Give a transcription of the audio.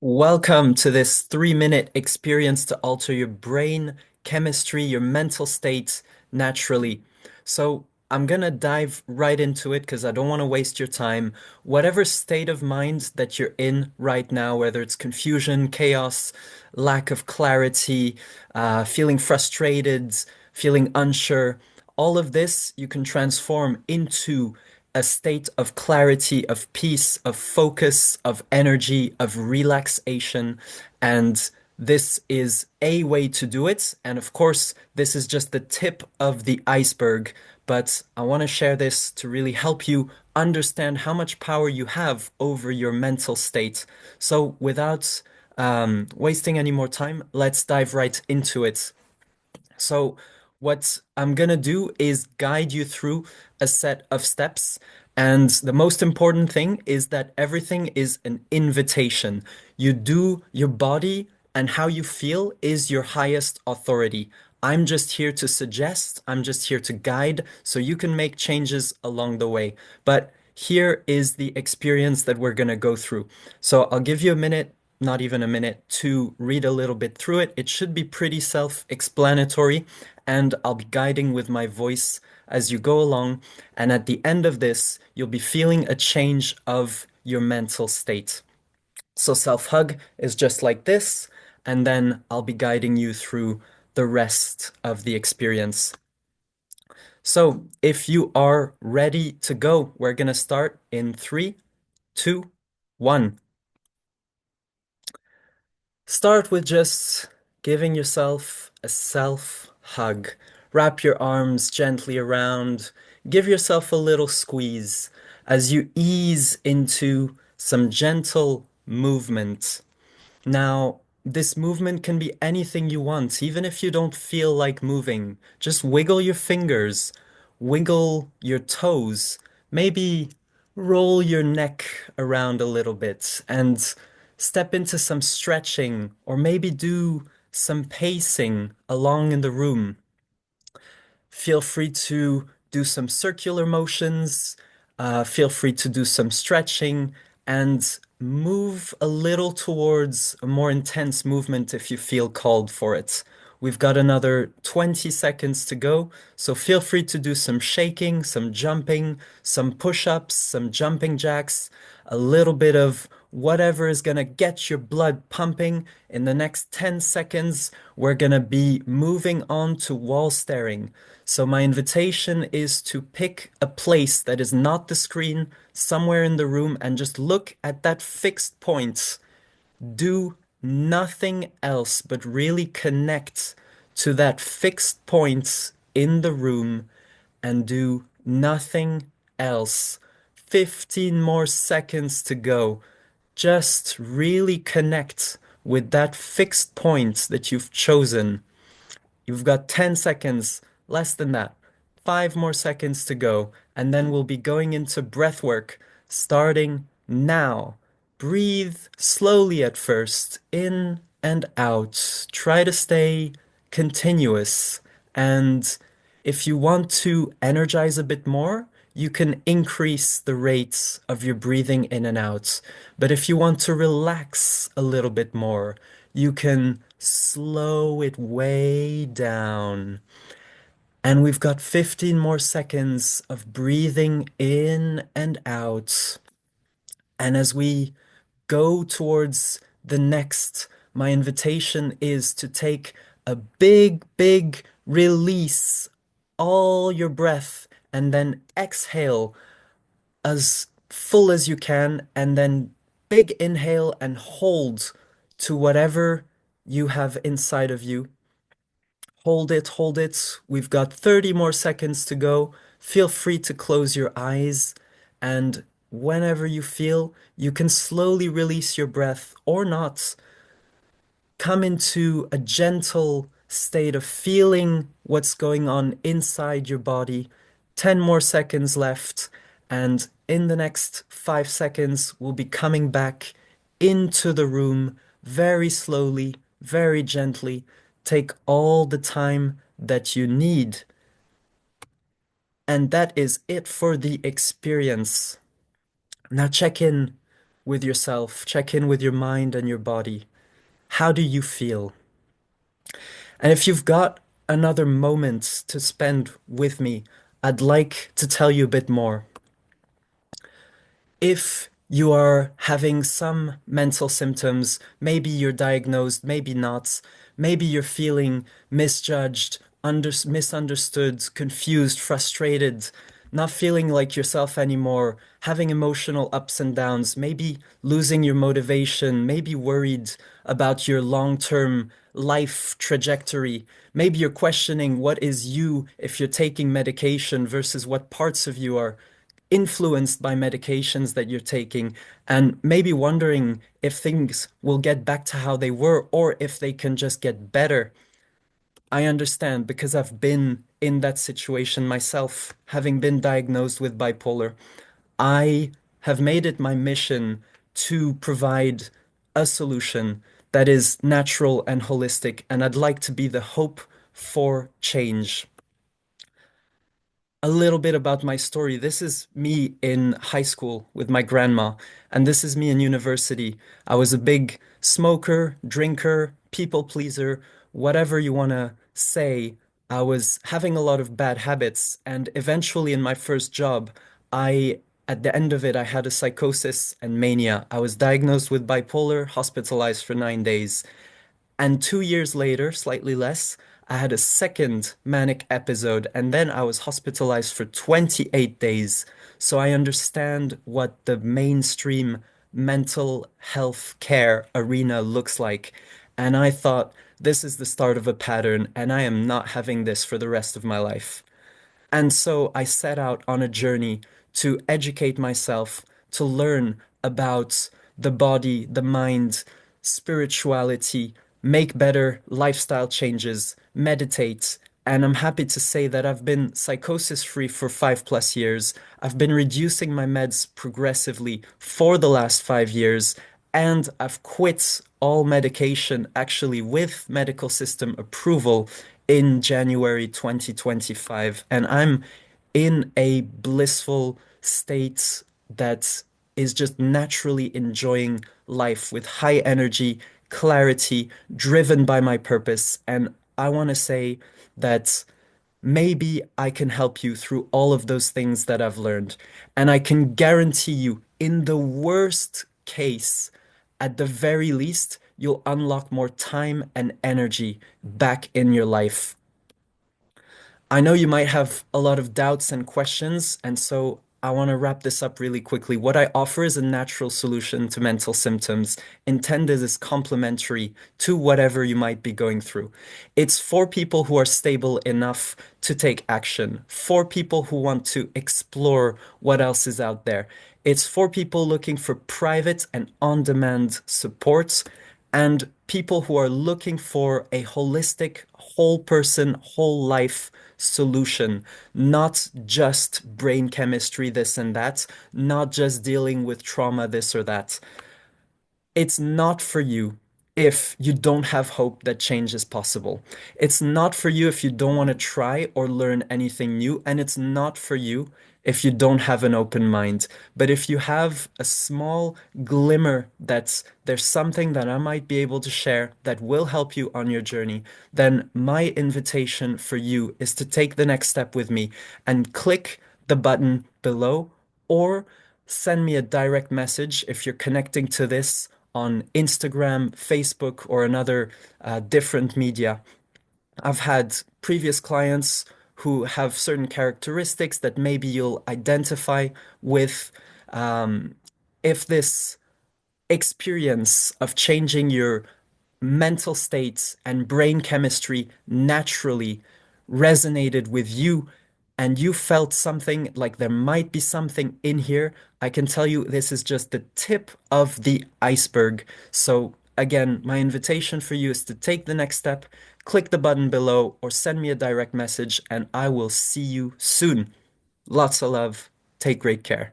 Welcome to this 3-minute experience to alter your brain, chemistry, your mental state naturally. So, I'm gonna dive right into it because I don't want to waste your time. Whatever state of mind that you're in right now, whether it's confusion, chaos, lack of clarity, feeling frustrated, feeling unsure, all of this you can transform into a state of clarity, of peace, of focus, of energy, of relaxation. And this is a way to do it. And of course, this is just the tip of the iceberg. But I want to share this to really help you understand how much power you have over your mental state. So, without wasting any more time, let's dive right into it. So, what I'm gonna do is guide you through a set of steps. And the most important thing is that everything is an invitation. You do your body and how you feel is your highest authority. I'm just here to suggest, I'm just here to guide, so you can make changes along the way. But here is the experience that we're gonna go through. So I'll give you a minute, not even a minute, to read a little bit through it. It should be pretty self-explanatory, and I'll be guiding with my voice as you go along. And at the end of this, you'll be feeling a change of your mental state. So self-hug is just like this, and then I'll be guiding you through the rest of the experience. So if you are ready to go, we're gonna start in three, two, one. Start with just giving yourself a self hug. Wrap your arms gently around. Give yourself a little squeeze as you ease into some gentle movement. Now, this movement can be anything you want, even if you don't feel like moving. Just wiggle your fingers, wiggle your toes, maybe roll your neck around a little bit and step into some stretching, or maybe do some pacing along in the room. Feel free to do some circular motions, feel free to do some stretching, and move a little towards a more intense movement if you feel called for it. We've got another 20 seconds to go, so feel free to do some shaking, some jumping, some push-ups, some jumping jacks, a little bit of whatever is going to get your blood pumping. In the next 10 seconds, we're going to be moving on to wall staring. So my invitation is to pick a place that is not the screen, somewhere in the room, and just look at that fixed point. Do nothing else but really connect to that fixed point in the room and do nothing else. 15 more seconds to go. Just really connect with that fixed point that you've chosen. You've got 10 seconds, less than that. 5 more seconds to go, and then we'll be going into breath work starting now. Breathe slowly at first, in and out. Try to stay continuous. And if you want to energize a bit more, you can increase the rates of your breathing in and out. But if you want to relax a little bit more, you can slow it way down. And we've got 15 more seconds of breathing in and out. And as we go towards the next, my invitation is to take a big, big release, all your breath, and then exhale as full as you can, and then big inhale and hold to whatever you have inside of you. Hold it, hold it. We've got 30 more seconds to go. Feel free to close your eyes, and whenever you feel, you can slowly release your breath or not. Come into a gentle state of feeling what's going on inside your body. 10 more seconds left, and in the next 5 seconds, we'll be coming back into the room very slowly, very gently. Take all the time that you need. And that is it for the experience. Now check in with yourself, check in with your mind and your body. How do you feel? And if you've got another moment to spend with me, I'd like to tell you a bit more. If you are having some mental symptoms, maybe you're diagnosed, maybe not, maybe you're feeling misjudged, misunderstood, confused, frustrated, not feeling like yourself anymore, having emotional ups and downs, maybe losing your motivation, maybe worried about your long-term life trajectory. Maybe you're questioning what is you if you're taking medication versus what parts of you are influenced by medications that you're taking, and maybe wondering if things will get back to how they were or if they can just get better. I understand because I've been in that situation myself, having been diagnosed with bipolar. I have made it my mission to provide a solution that is natural and holistic, and I'd like to be the hope for change. A little bit about my story. This is me in high school with my grandma, and this is me in university. I was a big smoker, drinker, people pleaser, whatever you want to say. I was having a lot of bad habits, and eventually, in my first job, at the end of it, I had a psychosis and mania. I was diagnosed with bipolar, hospitalized for 9 days. And 2 years later, slightly less, I had a second manic episode, and then I was hospitalized for 28 days. So I understand what the mainstream mental health care arena looks like. And I thought, this is the start of a pattern, and I am not having this for the rest of my life. And so I set out on a journey to educate myself, to learn about the body, the mind, spirituality, make better lifestyle changes, meditate. And I'm happy to say that I've been psychosis free for 5+ years. I've been reducing my meds progressively for the last 5 years. And I've quit all medication actually with medical system approval in January 2025. And I'm in a blissful state that is just naturally enjoying life with high energy, clarity, driven by my purpose. And I want to say that maybe I can help you through all of those things that I've learned. And I can guarantee you, in the worst case, at the very least, you'll unlock more time and energy back in your life. I know you might have a lot of doubts and questions, and so I want to wrap this up really quickly. What I offer is a natural solution to mental symptoms, intended as complementary to whatever you might be going through. It's for people who are stable enough to take action, for people who want to explore what else is out there. It's for people looking for private and on-demand support, and people who are looking for a holistic, whole person, whole life solution, not just brain chemistry, this and that, not just dealing with trauma, this or that. It's not for you if you don't have hope that change is possible. It's not for you if you don't want to try or learn anything new. And it's not for you if you don't have an open mind. But if you have a small glimmer that there's something that I might be able to share that will help you on your journey, then my invitation for you is to take the next step with me and click the button below, or send me a direct message if you're connecting to this on Instagram, Facebook, or another different media. I've had previous clients who have certain characteristics that maybe you'll identify with. If this experience of changing your mental states and brain chemistry naturally resonated with you, and you felt something like there might be something in here, I can tell you this is just the tip of the iceberg. So again, my invitation for you is to take the next step, click the button below, or send me a direct message, and I will see you soon. Lots of love. Take great care.